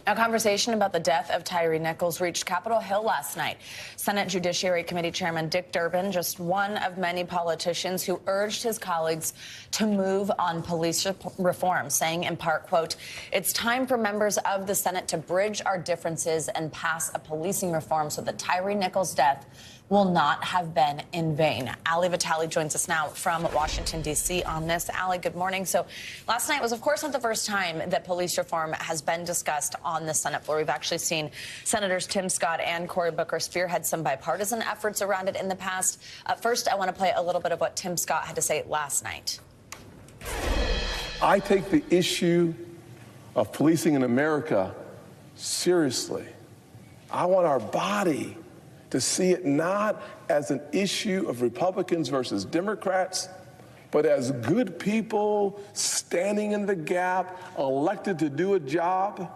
A conversation about the death of Tyre Nichols reached Capitol Hill last night. Senate Judiciary Committee Chairman Dick Durbin, just one of many politicians who urged his colleagues to move on police reform, saying in part, quote, "It's time for members of the Senate to bridge our differences and pass a policing reform so that Tyre Nichols' death will not have been in vain." Ali Vitali joins us now from Washington, D.C. on this. Ali, good morning. So last night was, of course, not the first time that police reform has been discussed on the Senate floor. We've actually seen Senators Tim Scott and Cory Booker spearhead some bipartisan efforts around it in the past. First, I want to play a little bit of what Tim Scott had to say last night. I take the issue of policing in America seriously. I want our body to see it not as an issue of Republicans versus Democrats, but as good people standing in the gap, elected to do a job.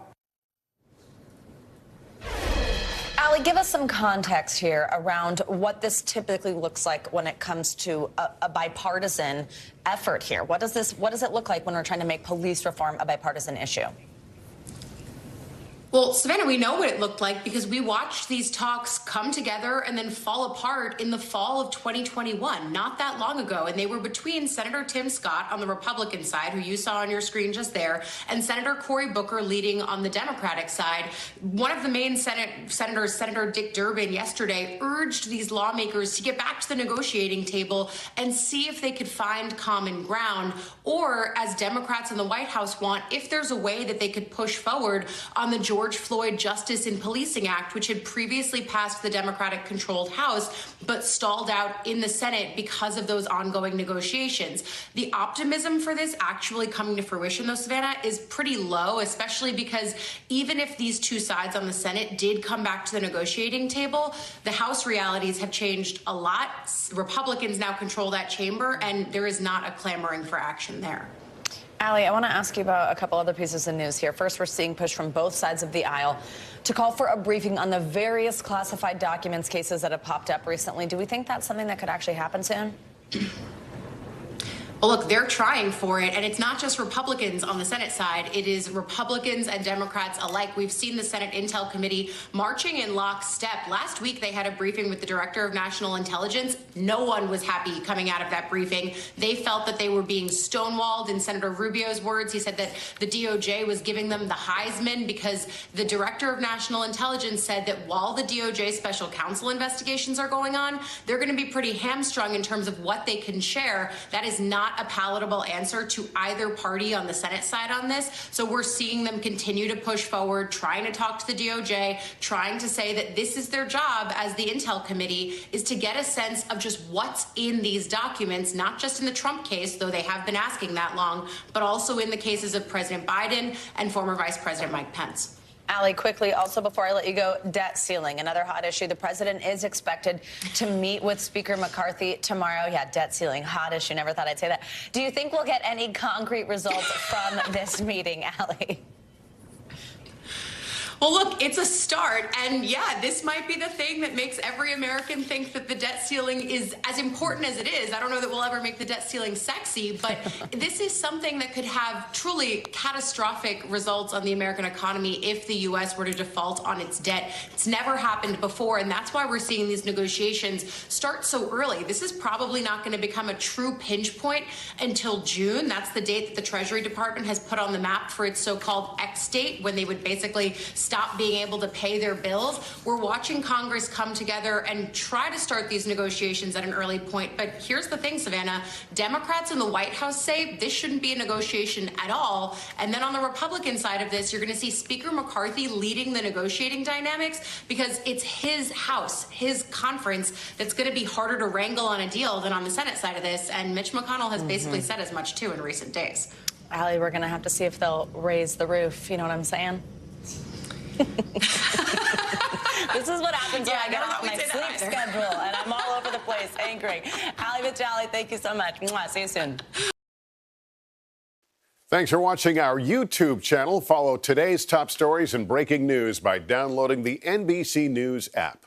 Ali, give us some context here around what this typically looks like when it comes to a bipartisan effort here. What does it look like when we're trying to make police reform a bipartisan issue? Well, Savannah, we know what it looked like because we watched these talks come together and then fall apart in the fall of 2021, not that long ago. And they were between Senator Tim Scott on the Republican side, who you saw on your screen just there, and Senator Cory Booker leading on the Democratic side. One of the main senators, Senator Dick Durbin, yesterday urged these lawmakers to get back to the negotiating table and see if they could find common ground, or, as Democrats in the White House want, if there's a way that they could push forward on the George Floyd Justice in Policing Act, which had previously passed the Democratic-controlled House, but stalled out in the Senate because of those ongoing negotiations. The optimism for this actually coming to fruition, though, Savannah, is pretty low, especially because even if these two sides on the Senate did come back to the negotiating table, the House realities have changed a lot. Republicans now control that chamber, and there is not a clamoring for action there. Ali, I want to ask you about a couple other pieces of news here. First, we're seeing push from both sides of the aisle to call for a briefing on the various classified documents cases that have popped up recently. Do we think that's something that could actually happen soon? Well, look, they're trying for it, and it's not just Republicans on the Senate side. It is Republicans and Democrats alike. We've seen the Senate Intel Committee marching in lockstep. Last week, they had a briefing with the Director of National Intelligence. No one was happy coming out of that briefing. They felt that they were being stonewalled. In Senator Rubio's words, he said that the DOJ was giving them the Heisman because the Director of National Intelligence said that while the DOJ special counsel investigations are going on, they're going to be pretty hamstrung in terms of what they can share. That is not a palatable answer to either party on the Senate side on this. So we're seeing them continue to push forward, trying to talk to the DOJ, trying to say that this is their job as the Intel Committee, is to get a sense of just what's in these documents, not just in the Trump case, though they have been asking that long, but also in the cases of President Biden and former Vice President Mike Pence. Ali, quickly, also before I let you go, debt ceiling, another hot issue. The president is expected to meet with Speaker McCarthy tomorrow. Yeah, debt ceiling, hot issue. Never thought I'd say that. Do you think we'll get any concrete results from this meeting, Ali? Well, look, it's a start. And yeah, this might be the thing that makes every American think that the debt ceiling is as important as it is. I don't know that we'll ever make the debt ceiling sexy, but this is something that could have truly catastrophic results on the American economy if the U.S. were to default on its debt. It's never happened before, and that's why we're seeing these negotiations start so early. This is probably not going to become a true pinch point until June. That's the date that the Treasury Department has put on the map for its so-called X date, when they would basically stop being able to pay their bills. We're watching Congress come together and try to start these negotiations at an early point. But here's the thing, Savannah. Democrats in the White House say this shouldn't be a negotiation at all. And then on the Republican side of this, you're going to see Speaker McCarthy leading the negotiating dynamics because it's his House, his conference, that's going to be harder to wrangle on a deal than on the Senate side of this. And Mitch McConnell has basically said as much, too, in recent days. Ali, we're going to have to see if they'll raise the roof. You know what I'm saying? This is what happens when I get off my sleep schedule and I'm all over the place anchoring. Ali Vitali, thank you so much. Mwah, see you soon. Thanks for watching our YouTube channel. Follow today's top stories and breaking news by downloading the NBC News app.